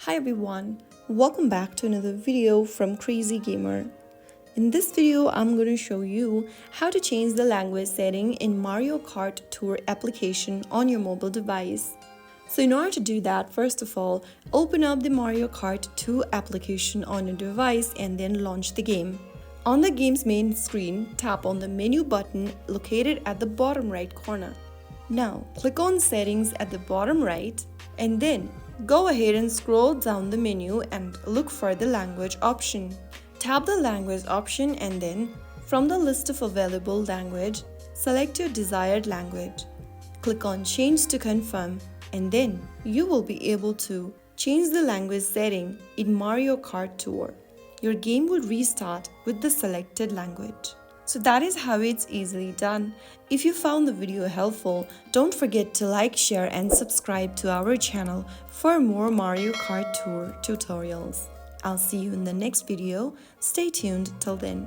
Hi everyone, welcome back to another video from Crazy Gamer. In this video, I'm going to show you how to change the language setting in Mario Kart Tour application on your mobile device. So in order to do that, first of all, open up the Mario Kart Tour application on your device and then launch the game. On the game's main screen, tap on the menu button located at the bottom right corner. Now, click on Settings at the bottom right and then go ahead and scroll down the menu and look for the language option. Tap the language option and then, from the list of available language, select your desired language. Click on Change to confirm and then you will be able to change the language setting in Mario Kart Tour. Your game will restart with the selected language. So that is how it's easily done. If you found the video helpful, don't forget to like, share and subscribe to our channel for more Mario Kart Tour tutorials. I'll see you in the next video. Stay tuned till then.